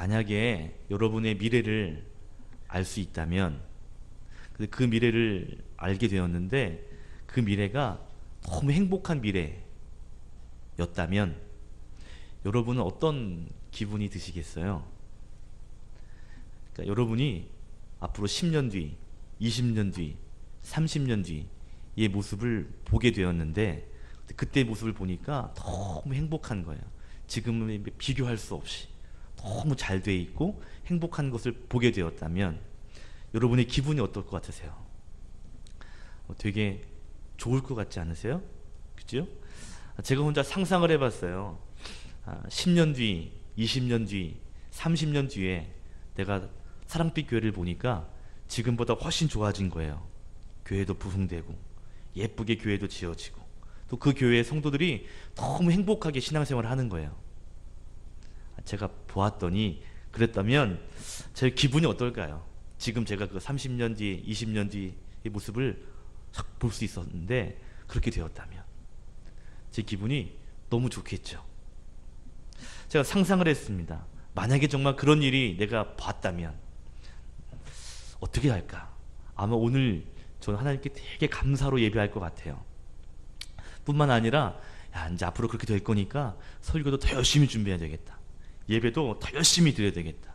만약에 여러분의 미래를 알 수 있다면, 그 미래를 알게 되었는데 그 미래가 너무 행복한 미래였다면 여러분은 어떤 기분이 드시겠어요? 그러니까 여러분이 앞으로 10년 뒤, 20년 뒤, 30년 뒤의 모습을 보게 되었는데 그때 모습을 보니까 너무 행복한 거예요. 지금은 비교할 수 없이 너무 잘 돼 있고 행복한 것을 보게 되었다면 여러분의 기분이 어떨 것 같으세요? 되게 좋을 것 같지 않으세요? 그죠? 제가 혼자 상상을 해봤어요. 10년 뒤, 20년 뒤, 30년 뒤에 내가 사랑빛 교회를 보니까 지금보다 훨씬 좋아진 거예요. 교회도 부흥되고 예쁘게 교회도 지어지고 또 그 교회의 성도들이 너무 행복하게 신앙생활을 하는 거예요. 제가 보았더니 그랬다면 제 기분이 어떨까요? 지금 제가 그 30년 뒤, 20년 뒤의 모습을 볼 수 있었는데 그렇게 되었다면 제 기분이 너무 좋겠죠. 제가 상상을 했습니다. 만약에 정말 그런 일이 내가 봤다면 어떻게 할까? 아마 오늘 저는 하나님께 되게 감사로 예배할 것 같아요. 뿐만 아니라 이제 앞으로 그렇게 될 거니까 설교도 더 열심히 준비해야 되겠다. 예배도 더 열심히 드려야 되겠다.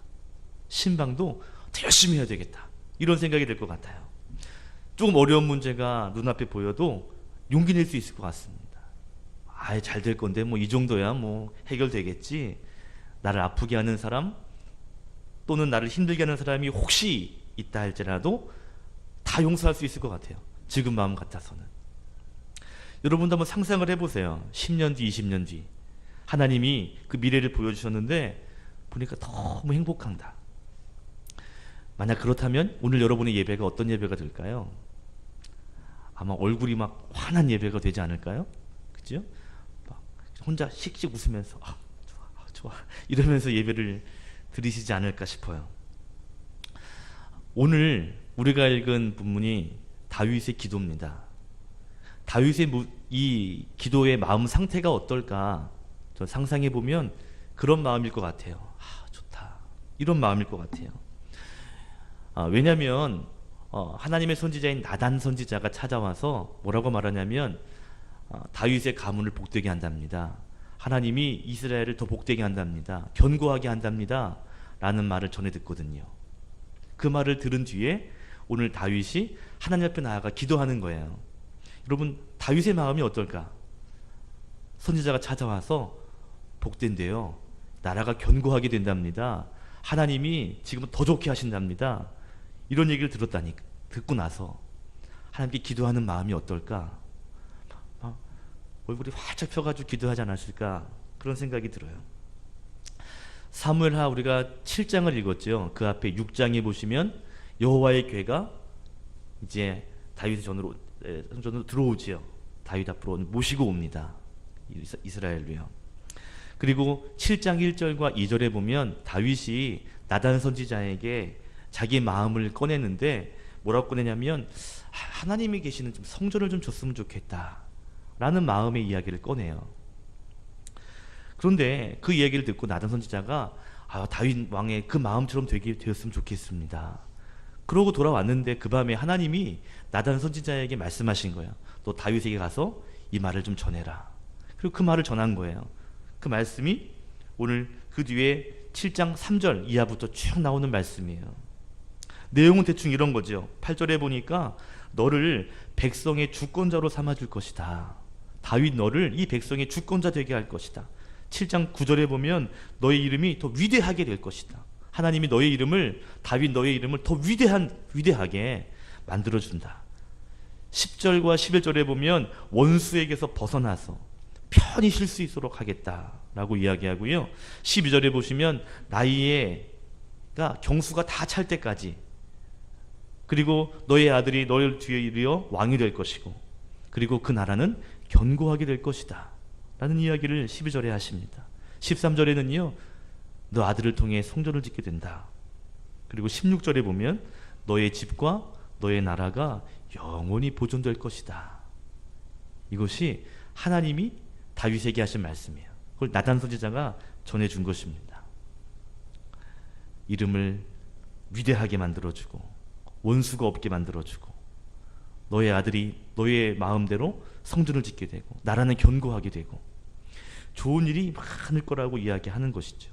신방도 더 열심히 해야 되겠다. 이런 생각이 들 것 같아요. 조금 어려운 문제가 눈앞에 보여도 용기 낼 수 있을 것 같습니다. 아예 잘 될 건데 뭐 이 정도야 뭐 해결되겠지. 나를 아프게 하는 사람 또는 나를 힘들게 하는 사람이 혹시 있다 할지라도 다 용서할 수 있을 것 같아요. 지금 마음 같아서는. 여러분도 한번 상상을 해보세요. 10년 뒤, 20년 뒤 하나님이 그 미래를 보여주셨는데 보니까 너무 행복한다. 만약 그렇다면 오늘 여러분의 예배가 어떤 예배가 될까요? 아마 얼굴이 막 환한 예배가 되지 않을까요? 그죠? 막 혼자 씩씩 웃으면서 좋아 이러면서 예배를 드리시지 않을까 싶어요. 오늘 우리가 읽은 본문이 다윗의 기도입니다. 다윗의 이 기도의 마음 상태가 어떨까? 저 상상해 보면 그런 마음일 것 같아요. 좋다. 이런 마음일 것 같아요. 왜냐하면 하나님의 선지자인 나단 선지자가 찾아와서 뭐라고 말하냐면 다윗의 가문을 복되게 한답니다. 하나님이 이스라엘을 더 복되게 한답니다. 견고하게 한답니다. 라는 말을 전해 듣거든요. 그 말을 들은 뒤에 오늘 다윗이 하나님 앞에 나아가 기도하는 거예요. 여러분 다윗의 마음이 어떨까? 선지자가 찾아와서 복된대요. 나라가 견고하게 된답니다. 하나님이 지금은 더 좋게 하신답니다. 이런 얘기를 듣고 나서 하나님께 기도하는 마음이 어떨까? 얼굴이 활짝 펴가지고 기도하지 않았을까? 그런 생각이 들어요. 사무엘하 우리가 7장을 읽었죠. 그 앞에 6장에 보시면 여호와의 궤가 이제 다윗의 성전으로 들어오지요. 다윗 앞으로 모시고 옵니다. 이스라엘로요. 그리고 7장 1절과 2절에 보면 다윗이 나단 선지자에게 자기 마음을 꺼내는데 뭐라고 꺼내냐면 하나님이 계시는 좀 성전을 좀 줬으면 좋겠다 라는 마음의 이야기를 꺼내요. 그런데 그 이야기를 듣고 나단 선지자가 다윗 왕의 그 마음처럼 되었으면 좋겠습니다. 그러고 돌아왔는데 그 밤에 하나님이 나단 선지자에게 말씀하신 거예요. 너 다윗에게 가서 이 말을 좀 전해라. 그리고 그 말을 전한 거예요. 그 말씀이 오늘 그 뒤에 7장 3절 이하부터 쭉 나오는 말씀이에요. 내용은 대충 이런 거죠. 8절에 보니까 너를 백성의 주권자로 삼아줄 것이다. 다윗 너를 이 백성의 주권자 되게 할 것이다. 7장 9절에 보면 너의 이름이 더 위대하게 될 것이다. 하나님이 너의 이름을 다윗 너의 이름을 더 위대하게 만들어준다. 10절과 11절에 보면 원수에게서 벗어나서 편히 쉴 수 있도록 하겠다라고 이야기하고요. 12절에 보시면 나이가 경수가 다 찰 때까지 그리고 너의 아들이 너를 뒤에 이르어 왕이 될 것이고 그리고 그 나라는 견고하게 될 것이다 라는 이야기를 12절에 하십니다. 13절에는요 너 아들을 통해 성전을 짓게 된다. 그리고 16절에 보면 너의 집과 너의 나라가 영원히 보존될 것이다. 이것이 하나님이 다윗에게 하신 말씀이에요. 그걸 나단 선지자가 전해준 것입니다. 이름을 위대하게 만들어주고 원수가 없게 만들어주고 너의 아들이 너의 마음대로 성전을 짓게 되고 나라는 견고하게 되고 좋은 일이 많을 거라고 이야기하는 것이죠.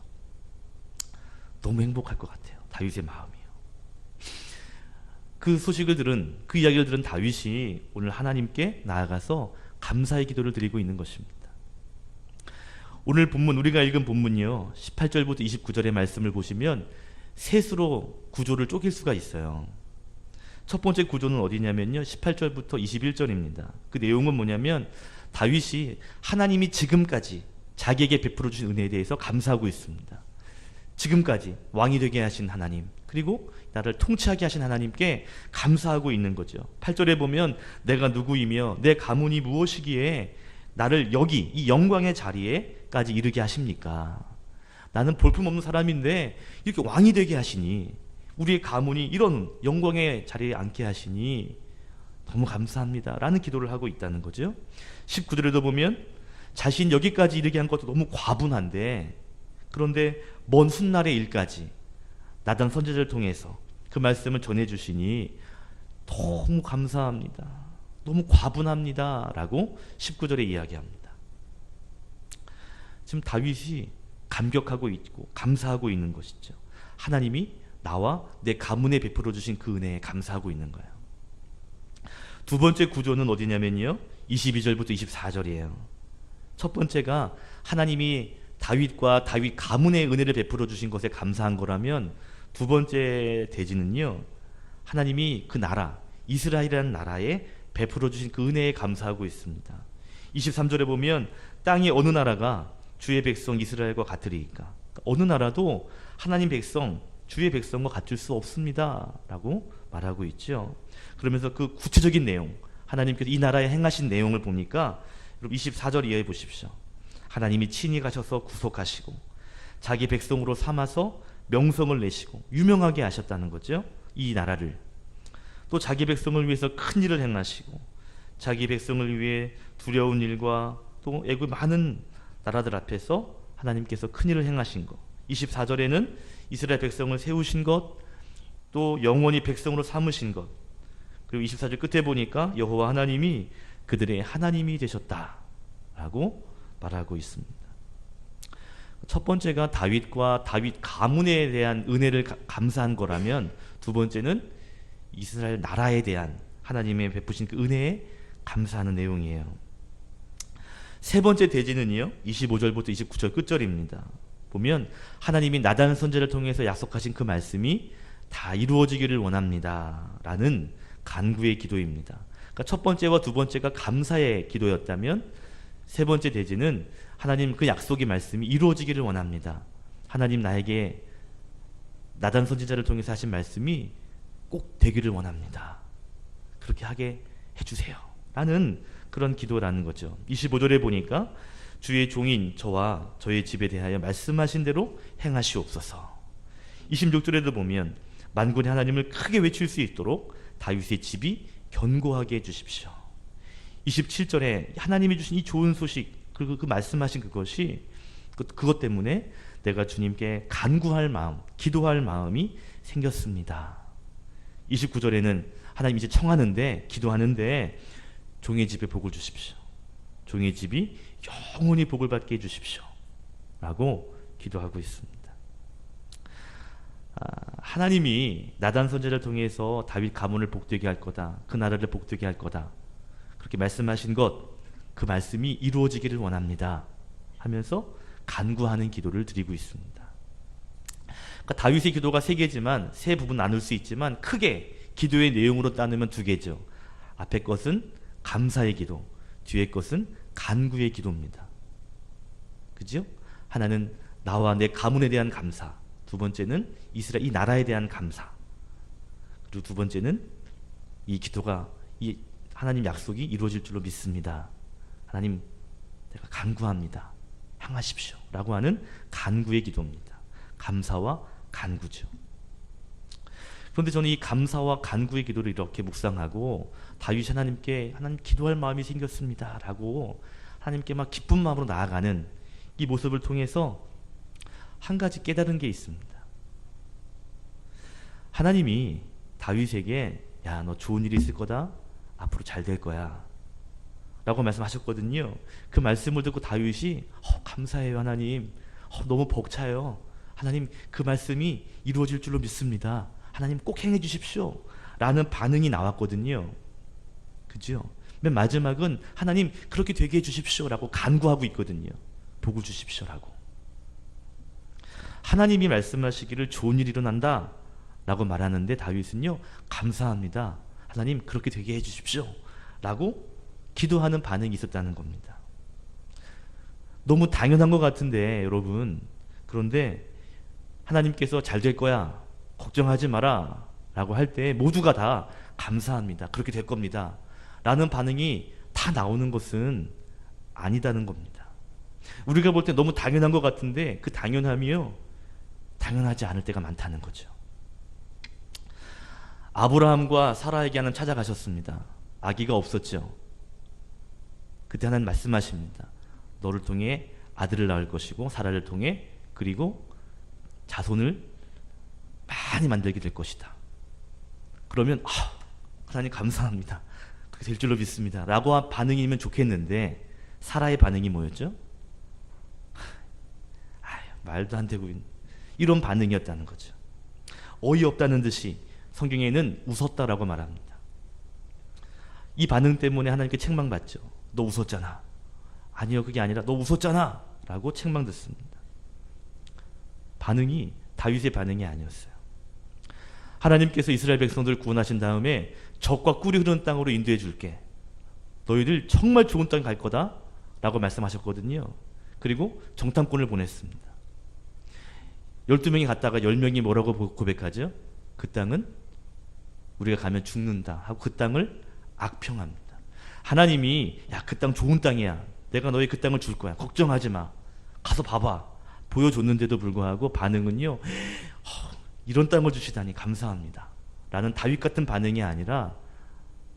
너무 행복할 것 같아요. 다윗의 마음이요. 그 소식을 들은, 그 이야기를 들은 다윗이 오늘 하나님께 나아가서 감사의 기도를 드리고 있는 것입니다. 오늘 본문, 우리가 읽은 본문이요, 18절부터 29절의 말씀을 보시면 셋으로 구조를 쪼갤 수가 있어요. 첫 번째 구조는 어디냐면요, 18절부터 21절입니다. 그 내용은 뭐냐면 다윗이 하나님이 지금까지 자기에게 베풀어 주신 은혜에 대해서 감사하고 있습니다. 지금까지 왕이 되게 하신 하나님, 그리고 나를 통치하게 하신 하나님께 감사하고 있는 거죠. 8절에 보면 내가 누구이며 내 가문이 무엇이기에 나를 여기 이 영광의 자리에까지 이르게 하십니까? 나는 볼품없는 사람인데 이렇게 왕이 되게 하시니, 우리의 가문이 이런 영광의 자리에 앉게 하시니 너무 감사합니다 라는 기도를 하고 있다는 거죠. 19절에도 보면 자신 여기까지 이르게 한 것도 너무 과분한데, 그런데 먼 훗날의 일까지 나단 선지자를 통해서 그 말씀을 전해주시니 너무 감사합니다, 너무 과분합니다 라고 19절에 이야기합니다. 지금 다윗이 감격하고 있고 감사하고 있는 것이죠. 하나님이 나와 내 가문에 베풀어 주신 그 은혜에 감사하고 있는 거예요. 두 번째 구조는 어디냐면요, 22절부터 24절이에요. 첫 번째가 하나님이 다윗과 다윗 가문의 은혜를 베풀어 주신 것에 감사한 거라면, 두 번째 대지는요, 하나님이 그 나라, 이스라엘이라는 나라에 베풀어 주신 그 은혜에 감사하고 있습니다. 23절에 보면 땅의 어느 나라가 주의 백성 이스라엘과 같으리이까, 어느 나라도 하나님 백성, 주의 백성과 같을 수 없습니다 라고 말하고 있죠. 그러면서 그 구체적인 내용, 하나님께서 이 나라에 행하신 내용을 보니까, 여러분 24절 이하에 보십시오. 하나님이 친히 가셔서 구속하시고 자기 백성으로 삼아서 명성을 내시고 유명하게 하셨다는 거죠. 이 나라를 또 자기 백성을 위해서 큰 일을 행하시고 자기 백성을 위해 두려운 일과 또 애굽 많은 나라들 앞에서 하나님께서 큰 일을 행하신 것, 24절에는 이스라엘 백성을 세우신 것, 또 영원히 백성으로 삼으신 것, 그리고 24절 끝에 보니까 여호와 하나님이 그들의 하나님이 되셨다라고 말하고 있습니다. 첫 번째가 다윗과 다윗 가문에 대한 은혜를 감사한 거라면, 두 번째는 이스라엘 나라에 대한 하나님의 베푸신 그 은혜에 감사하는 내용이에요. 세 번째 대지는요, 25절부터 29절 끝절입니다. 보면 하나님이 나단 선지자를 통해서 약속하신 그 말씀이 다 이루어지기를 원합니다 라는 간구의 기도입니다. 그러니까 첫 번째와 두 번째가 감사의 기도였다면, 세 번째 대지는 하나님 그 약속의 말씀이 이루어지기를 원합니다. 하나님 나에게 나단 선지자를 통해서 하신 말씀이 꼭 되기를 원합니다. 그렇게 하게 해주세요 라는 그런 기도라는 거죠. 25절에 보니까 주의 종인 저와 저의 집에 대하여 말씀하신 대로 행하시옵소서. 26절에도 보면 만군의 하나님을 크게 외칠 수 있도록 다윗의 집이 견고하게 해주십시오. 27절에 하나님이 주신 이 좋은 소식, 그리고 그 말씀하신 그것이, 그것 때문에 내가 주님께 간구할 마음, 기도할 마음이 생겼습니다. 29절에는 하나님 이제 청하는데, 기도하는데 종의 집에 복을 주십시오, 종의 집이 영원히 복을 받게 해주십시오 라고 기도하고 있습니다. 하나님이 나단 선지자를 통해서 다윗 가문을 복되게 할 거다, 그 나라를 복되게 할 거다, 그렇게 말씀하신 것, 그 말씀이 이루어지기를 원합니다 하면서 간구하는 기도를 드리고 있습니다. 그러니까 다윗의 기도가 세 개지만, 세 부분 나눌 수 있지만 크게 기도의 내용으로 따르면 두 개죠. 앞에 것은 감사의 기도, 뒤에 것은 간구의 기도입니다. 그죠? 하나는 나와 내 가문에 대한 감사, 두 번째는 이스라엘 이 나라에 대한 감사, 그리고 두 번째는 이 기도가, 이 하나님 약속이 이루어질 줄로 믿습니다. 하나님 내가 간구합니다, 향하십시오 라고 하는 간구의 기도입니다. 감사와 간구죠. 그런데 저는 이 감사와 간구의 기도를 이렇게 묵상하고 다윗이 하나님께 하나님 기도할 마음이 생겼습니다 라고 하나님께 막 기쁜 마음으로 나아가는 이 모습을 통해서 한 가지 깨달은 게 있습니다. 하나님이 다윗에게 야, 너 좋은 일이 있을 거다. 앞으로 잘 될 거야. 라고 말씀하셨거든요. 그 말씀을 듣고 다윗이 감사해요 하나님. 너무 벅차요. 하나님 그 말씀이 이루어질 줄로 믿습니다. 하나님 꼭 행해 주십시오. 라는 반응이 나왔거든요. 그죠? 맨 마지막은 하나님 그렇게 되게 해 주십시오 라고 간구하고 있거든요. 복을 주십시오 라고. 하나님이 말씀하시기를 좋은 일이 일어난다 라고 말하는데 다윗은요, 감사합니다. 하나님 그렇게 되게 해 주십시오 라고 기도하는 반응이 있었다는 겁니다. 너무 당연한 것 같은데 여러분, 그런데 하나님께서 잘 될 거야, 걱정하지 마라 라고 할 때 모두가 다 감사합니다, 그렇게 될 겁니다 라는 반응이 다 나오는 것은 아니다는 겁니다. 우리가 볼 때 너무 당연한 것 같은데 그 당연함이요, 당연하지 않을 때가 많다는 거죠. 아브라함과 사라에게 하나님 찾아가셨습니다. 아기가 없었죠. 그때 하나님 말씀하십니다. 너를 통해 아들을 낳을 것이고 사라를 통해 그리고 자손을 많이 만들게 될 것이다. 그러면 하나님 감사합니다, 그렇게 될 줄로 믿습니다 라고 한 반응이면 좋겠는데 사라의 반응이 뭐였죠? 말도 안 되고, 이런 반응이었다는 거죠. 어이없다는 듯이 성경에는 웃었다라고 말합니다. 이 반응 때문에 하나님께 책망받죠. 너 웃었잖아. 아니요, 그게 아니라 너 웃었잖아 라고 책망듣습니다. 반응이 다윗의 반응이 아니었어요. 하나님께서 이스라엘 백성들을 구원하신 다음에 적과 꿀이 흐르는 땅으로 인도해 줄게, 너희들 정말 좋은 땅 갈 거다 라고 말씀하셨거든요. 그리고 정탐꾼을 보냈습니다. 12명이 갔다가 10명이 뭐라고 고백하죠? 그 땅은 우리가 가면 죽는다 하고 그 땅을 악평합니다. 하나님이 야, 그 땅 좋은 땅이야, 내가 너희 그 땅을 줄 거야, 걱정하지 마, 가서 봐봐 보여줬는데도 불구하고 반응은요, 이런 땅을 주시다니 감사합니다 라는 다윗 같은 반응이 아니라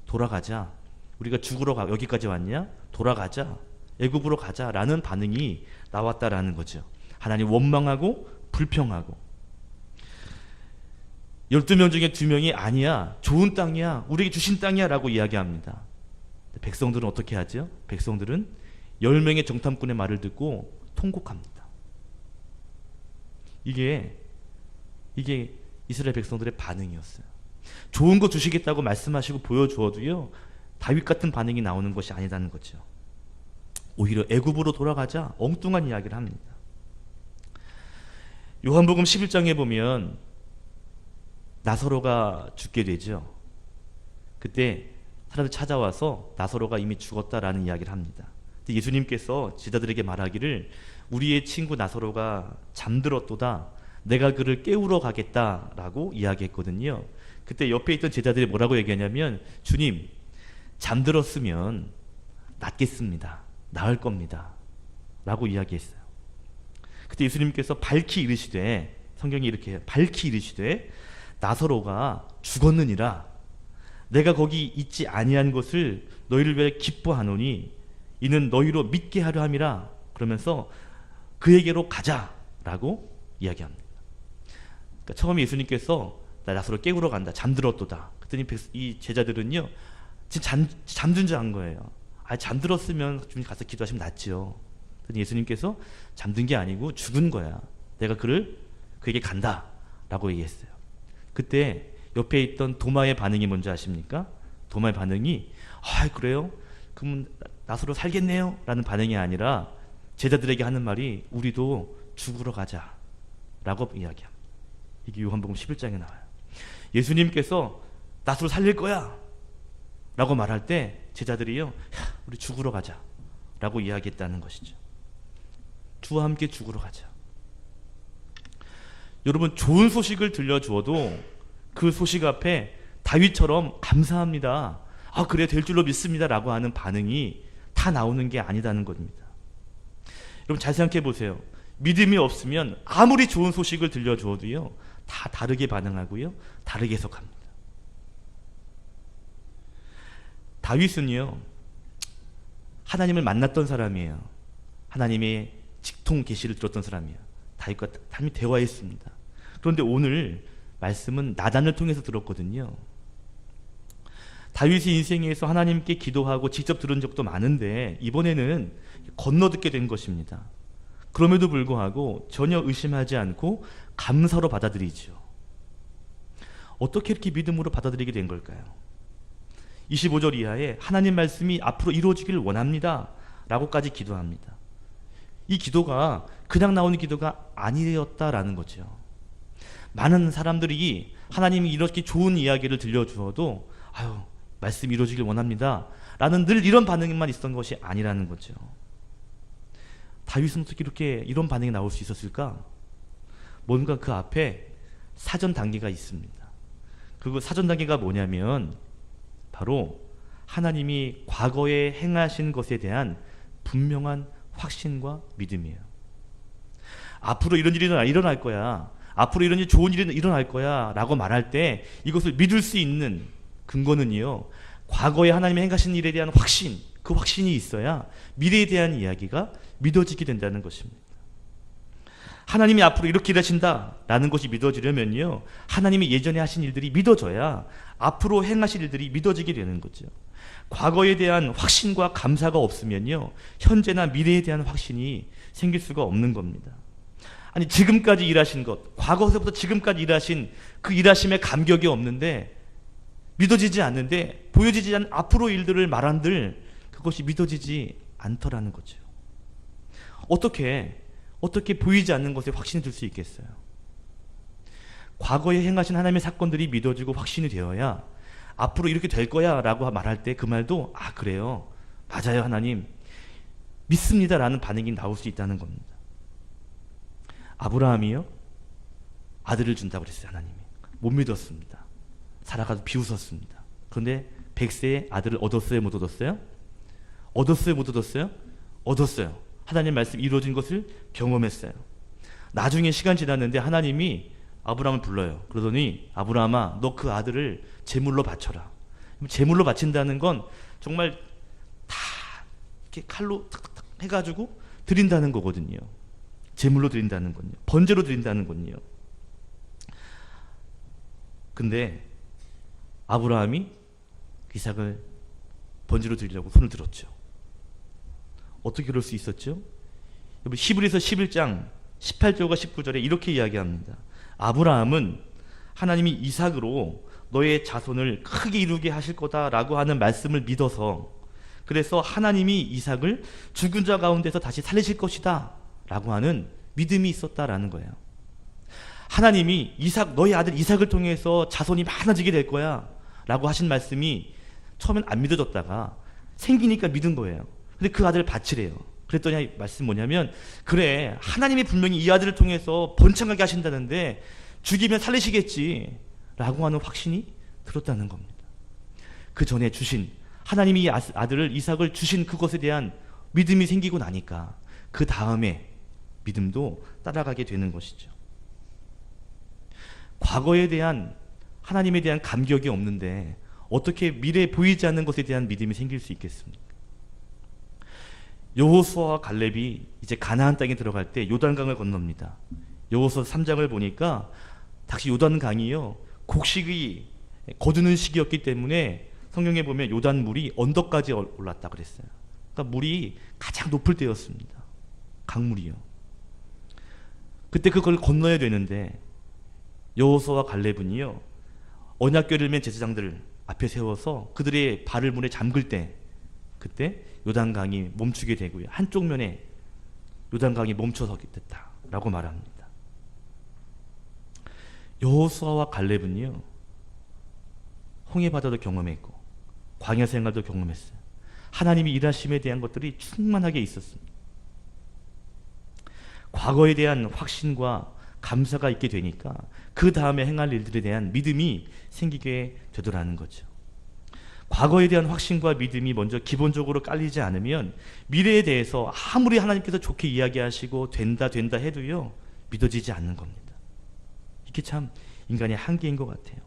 돌아가자, 우리가 죽으러 가, 여기까지 왔냐? 돌아가자, 애굽으로 가자 라는 반응이 나왔다라는 거죠. 하나님 원망하고 불평하고, 12명 중에 2명이 아니야, 좋은 땅이야, 우리에게 주신 땅이야 라고 이야기합니다. 백성들은 어떻게 하죠? 백성들은 10명의 정탐꾼의 말을 듣고 통곡합니다. 이게 이스라엘 백성들의 반응이었어요. 좋은 거 주시겠다고 말씀하시고 보여주어도요, 다윗 같은 반응이 나오는 것이 아니라는 거죠. 오히려 애굽으로 돌아가자 엉뚱한 이야기를 합니다. 요한복음 11장에 보면 나사로가 죽게 되죠. 그때 사람들 찾아와서 나사로가 이미 죽었다라는 이야기를 합니다. 근데 예수님께서 제자들에게 말하기를 우리의 친구 나사로가 잠들었도다, 내가 그를 깨우러 가겠다라고 이야기했거든요. 그때 옆에 있던 제자들이 뭐라고 얘기하냐면, 주님, 잠들었으면 낫겠습니다, 나을 겁니다 라고 이야기했어요. 그때 예수님께서 밝히 이르시되, 성경이 이렇게 해요, 밝히 이르시되 나사로가 죽었느니라, 내가 거기 있지 아니한 것을 너희를 위해 기뻐하노니 이는 너희로 믿게 하려 함이라. 그러면서 그에게로 가자라고 이야기합니다. 그러니까 처음에 예수님께서 나 나사로 깨우러 간다, 잠들었도다. 그랬더니 이 제자들은요, 지금 잠든 줄 안 거예요. 잠들었으면 좀 가서 기도하시면 낫지요. 그랬더니 예수님께서 잠든 게 아니고 죽은 거야, 내가 그에게 간다 라고 얘기했어요. 그때 옆에 있던 도마의 반응이 뭔지 아십니까? 도마의 반응이 그래요? 그럼 나사로 살겠네요? 라는 반응이 아니라 제자들에게 하는 말이 우리도 죽으러 가자 라고 이야기합니다. 이게 요한복음 11장에 나와요. 예수님께서 나사로 살릴 거야 라고 말할 때 제자들이요, 우리 죽으러 가자 라고 이야기했다는 것이죠. 주와 함께 죽으러 가자. 여러분, 좋은 소식을 들려주어도 그 소식 앞에 다윗처럼 감사합니다, 그래 될 줄로 믿습니다 라고 하는 반응이 다 나오는 게 아니다는 겁니다. 여러분 잘 생각해 보세요. 믿음이 없으면 아무리 좋은 소식을 들려주어도요, 다 다르게 반응하고요, 다르게 해석합니다. 다윗은요, 하나님을 만났던 사람이에요. 하나님의 직통 계시를 들었던 사람이에요. 다윗과 하나님이 대화했습니다. 그런데 오늘 말씀은 나단을 통해서 들었거든요. 다윗의 인생에서 하나님께 기도하고 직접 들은 적도 많은데 이번에는 건너듣게 된 것입니다. 그럼에도 불구하고 전혀 의심하지 않고 감사로 받아들이죠. 어떻게 이렇게 믿음으로 받아들이게 된 걸까요? 25절 이하에 하나님 말씀이 앞으로 이루어지길 원합니다 라고까지 기도합니다. 이 기도가 그냥 나오는 기도가 아니었다라는 거죠. 많은 사람들이 하나님이 이렇게 좋은 이야기를 들려주어도 아유 말씀이 이루어지길 원합니다 라는 늘 이런 반응만 있었던 것이 아니라는 거죠. 다윗은 어떻게 이렇게 이런 반응이 나올 수 있었을까? 뭔가 그 앞에 사전 단계가 있습니다. 그 사전 단계가 뭐냐면 바로 하나님이 과거에 행하신 것에 대한 분명한 확신과 믿음이에요. 앞으로 이런 일이 일어날 거야. 앞으로 이런 좋은 일이 일어날 거야 라고 말할 때 이것을 믿을 수 있는 근거는요, 과거에 하나님이 행하신 일에 대한 확신, 그 확신이 있어야 미래에 대한 이야기가 믿어지게 된다는 것입니다. 하나님이 앞으로 이렇게 일하신다 라는 것이 믿어지려면요, 하나님이 예전에 하신 일들이 믿어져야 앞으로 행하실 일들이 믿어지게 되는 거죠. 과거에 대한 확신과 감사가 없으면요, 현재나 미래에 대한 확신이 생길 수가 없는 겁니다. 아니 지금까지 일하신 것, 과거서부터 지금까지 일하신 그 일하심에 감격이 없는데, 믿어지지 않는데, 보여지지 않은 앞으로 일들을 말한들 그것이 믿어지지 않더라는 거죠. 어떻게 보이지 않는 것에 확신이 들 수 있겠어요? 과거에 행하신 하나님의 사건들이 믿어지고 확신이 되어야 앞으로 이렇게 될 거야 라고 말할 때 그 말도 아 그래요, 맞아요 하나님, 믿습니다 라는 반응이 나올 수 있다는 겁니다. 아브라함이요, 아들을 준다고 그랬어요. 하나님이 못 믿었습니다. 사라가 비웃었습니다. 그런데 100세의 아들을 얻었어요, 못 얻었어요? 얻었어요, 못 얻었어요? 얻었어요. 하나님 말씀 이루어진 것을 경험했어요. 나중에 시간 지났는데 하나님이 아브라함을 불러요. 그러더니 아브라함아, 너 그 아들을 제물로 바쳐라. 제물로 바친다는 건 정말 다 이렇게 칼로 탁탁탁 해가지고 드린다는 거거든요. 제물로 드린다는 건요, 번제로 드린다는 건요. 근데 아브라함이 이삭을 번제로 드리려고 손을 들었죠. 어떻게 그럴 수 있었죠? 히브리서 11장 18절과 19절에 이렇게 이야기합니다. 아브라함은 하나님이 이삭으로 너의 자손을 크게 이루게 하실 거다라고 하는 말씀을 믿어서, 그래서 하나님이 이삭을 죽은 자 가운데서 다시 살리실 것이다 라고 하는 믿음이 있었다라는 거예요. 하나님이 너의 아들 이삭을 통해서 자손이 많아지게 될 거야 라고 하신 말씀이 처음엔 안 믿어졌다가 생기니까 믿은 거예요. 근데 그 아들을 바치래요. 그랬더니 말씀 뭐냐면, 그래 하나님이 분명히 이 아들을 통해서 번창하게 하신다는데 죽이면 살리시겠지 라고 하는 확신이 들었다는 겁니다. 그 전에 주신 하나님이 이 아들을 이삭을 주신 그것에 대한 믿음이 생기고 나니까 그 다음에 믿음도 따라가게 되는 것이죠. 과거에 대한 하나님에 대한 감격이 없는데 어떻게 미래에 보이지 않는 것에 대한 믿음이 생길 수 있겠습니까? 여호수아와 갈렙이 이제 가나안 땅에 들어갈 때 요단강을 건넙니다. 여호수아 3장을 보니까 다시 요단강이요, 곡식이 거두는 시기였기 때문에 성경에 보면 요단 물이 언덕까지 올랐다 그랬어요. 그러니까 물이 가장 높을 때였습니다. 강물이요. 그때 그걸 건너야 되는데 여호수아와 갈렙은요, 언약궤를 맨 제사장들 앞에 세워서 그들의 발을 물에 잠글 때, 그때 요단강이 멈추게 되고요, 한쪽 면에 요단강이 멈춰서게 됐다라고 말합니다. 여호수아와 갈렙은요, 홍해 바다도 경험했고 광야 생활도 경험했어요. 하나님이 일하심에 대한 것들이 충만하게 있었습니다. 과거에 대한 확신과 감사가 있게 되니까 그 다음에 행할 일들에 대한 믿음이 생기게 되더라는 거죠. 과거에 대한 확신과 믿음이 먼저 기본적으로 깔리지 않으면 미래에 대해서 아무리 하나님께서 좋게 이야기하시고 된다 해도요, 믿어지지 않는 겁니다. 이게 참 인간의 한계인 것 같아요.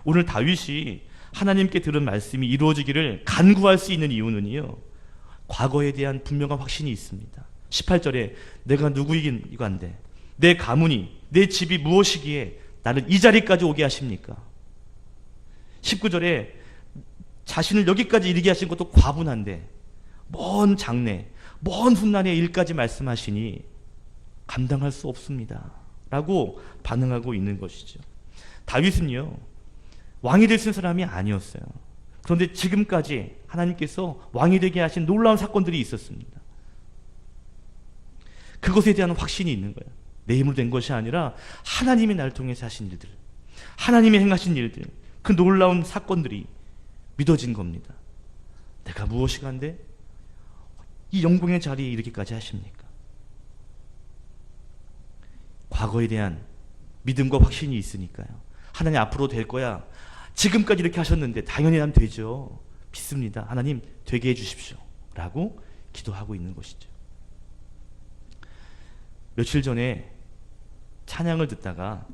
오늘 다윗이 하나님께 들은 말씀이 이루어지기를 간구할 수 있는 이유는요, 과거에 대한 분명한 확신이 있습니다. 18절에 내가 누구이긴간데 내 가문이 내 집이 무엇이기에 나를 이 자리까지 오게 하십니까? 19절에 자신을 여기까지 이르게 하신 것도 과분한데 먼 장래, 먼 훗날의 일까지 말씀하시니 감당할 수 없습니다 라고 반응하고 있는 것이죠. 다윗은요, 왕이 될 수 있는 사람이 아니었어요. 그런데 지금까지 하나님께서 왕이 되게 하신 놀라운 사건들이 있었습니다. 그것에 대한 확신이 있는 거예요. 내 힘으로 된 것이 아니라 하나님이 나를 통해서 하신 일들, 하나님이 행하신 일들, 그 놀라운 사건들이 믿어진 겁니다. 내가 무엇이 한데 이 영광의 자리에 이르기까지 하십니까? 과거에 대한 믿음과 확신이 있으니까요. 하나님 앞으로 될 거야. 지금까지 이렇게 하셨는데 당연히 하면 되죠. 믿습니다. 하나님 되게 해주십시오 라고 기도하고 있는 것이죠. 며칠 전에 찬양을 듣다가,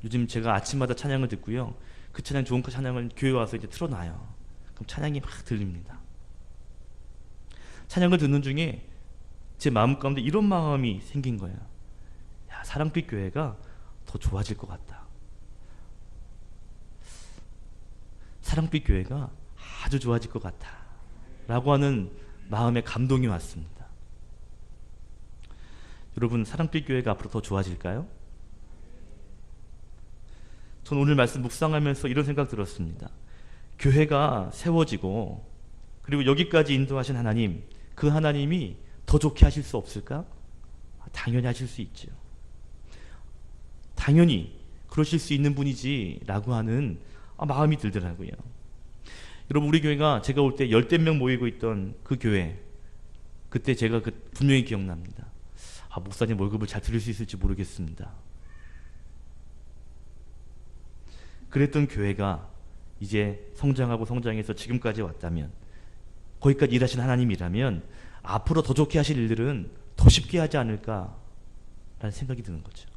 요즘 제가 아침마다 찬양을 듣고요, 그 찬양, 좋은 찬양을 교회 와서 이제 틀어놔요. 그럼 찬양이 막 들립니다. 찬양을 듣는 중에 제 마음 가운데 이런 마음이 생긴 거예요. 야, 사랑빛 교회가 더 좋아질 것 같다. 사랑빛 교회가 아주 좋아질 것 같다 라고 하는 마음의 감동이 왔습니다. 여러분, 사랑빛 교회가 앞으로 더 좋아질까요? 전 오늘 말씀 묵상하면서 이런 생각 들었습니다. 교회가 세워지고 그리고 여기까지 인도하신 하나님, 그 하나님이 더 좋게 하실 수 없을까? 당연히 하실 수 있죠. 당연히 그러실 수 있는 분이지 라고 하는 마음이 들더라고요. 여러분, 우리 교회가 제가 올 때 10명 모이고 있던 그 교회, 그때 제가 분명히 기억납니다. 목사님 월급을 잘 드릴 수 있을지 모르겠습니다. 그랬던 교회가 이제 성장하고 성장해서 지금까지 왔다면, 거기까지 일하신 하나님이라면 앞으로 더 좋게 하실 일들은 더 쉽게 하지 않을까라는 생각이 드는 거죠.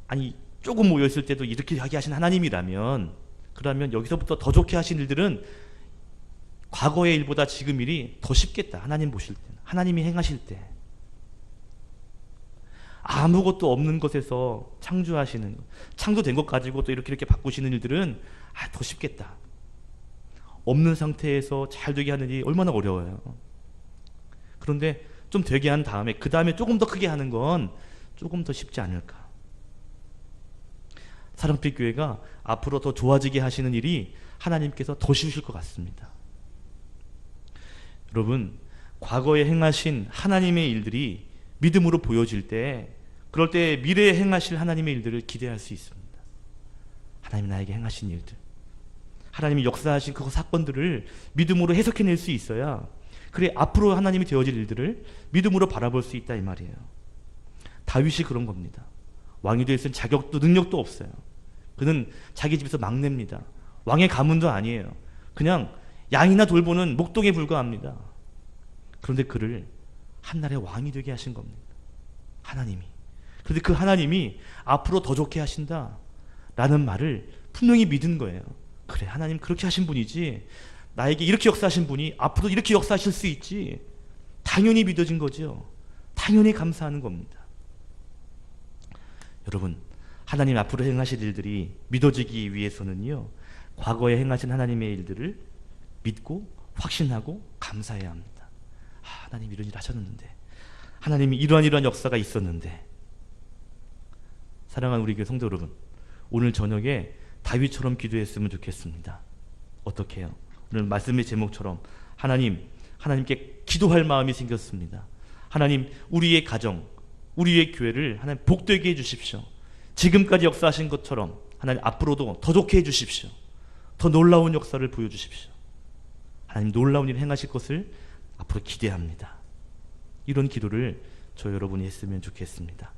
아니, 조금 모였을 때도 이렇게 하게 하신 하나님이라면, 그러면 여기서부터 더 좋게 하신 일들은 과거의 일보다 지금 일이 더 쉽겠다. 하나님 보실 때, 하나님이 행하실 때. 아무것도 없는 것에서 창조하시는 것, 창조된 것 가지고 또 이렇게 바꾸시는 일들은 더 쉽겠다. 없는 상태에서 잘 되게 하는 일이 얼마나 어려워요. 그런데 좀 되게 한 다음에, 그 다음에 조금 더 크게 하는 건 조금 더 쉽지 않을까. 사랑빛 교회가 앞으로 더 좋아지게 하시는 일이 하나님께서 더 쉬우실 것 같습니다. 여러분, 과거에 행하신 하나님의 일들이 믿음으로 보여질 때, 그럴 때 미래에 행하실 하나님의 일들을 기대할 수 있습니다. 하나님이 나에게 행하신 일들, 하나님이 역사하신 그 사건들을 믿음으로 해석해낼 수 있어야, 그래 앞으로 하나님이 되어질 일들을 믿음으로 바라볼 수 있다 이 말이에요. 다윗이 그런 겁니다. 왕이 될 수 있는 자격도 능력도 없어요. 그는 자기 집에서 막내입니다. 왕의 가문도 아니에요. 그냥 양이나 돌보는 목동에 불과합니다. 그런데 그를 한날의 왕이 되게 하신 겁니다. 하나님이. 그런데 그 하나님이 앞으로 더 좋게 하신다 라는 말을 분명히 믿은 거예요. 그래, 하나님 그렇게 하신 분이지, 나에게 이렇게 역사하신 분이 앞으로 이렇게 역사하실 수 있지, 당연히 믿어진 거죠. 당연히 감사하는 겁니다. 여러분, 하나님 앞으로 행하실 일들이 믿어지기 위해서는요, 과거에 행하신 하나님의 일들을 믿고 확신하고 감사해야 합니다. 하나님 이런 일 하셨는데, 하나님이 이러한 역사가 있었는데. 사랑하는 우리 교회 성도 여러분, 오늘 저녁에 다윗처럼 기도했으면 좋겠습니다. 어떻게 해요? 오늘 말씀의 제목처럼 하나님께 기도할 마음이 생겼습니다. 하나님, 우리의 가정, 우리의 교회를 하나님 복되게 해주십시오. 지금까지 역사하신 것처럼 하나님 앞으로도 더 좋게 해주십시오. 더 놀라운 역사를 보여주십시오. 하나님 놀라운 일 행하실 것을 앞으로 기대합니다. 이런 기도를 저 여러분이 했으면 좋겠습니다.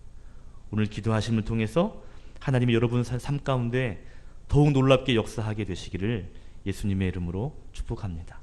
오늘 기도하심을 통해서 하나님이 여러분 삶 가운데 더욱 놀랍게 역사하게 되시기를 예수님의 이름으로 축복합니다.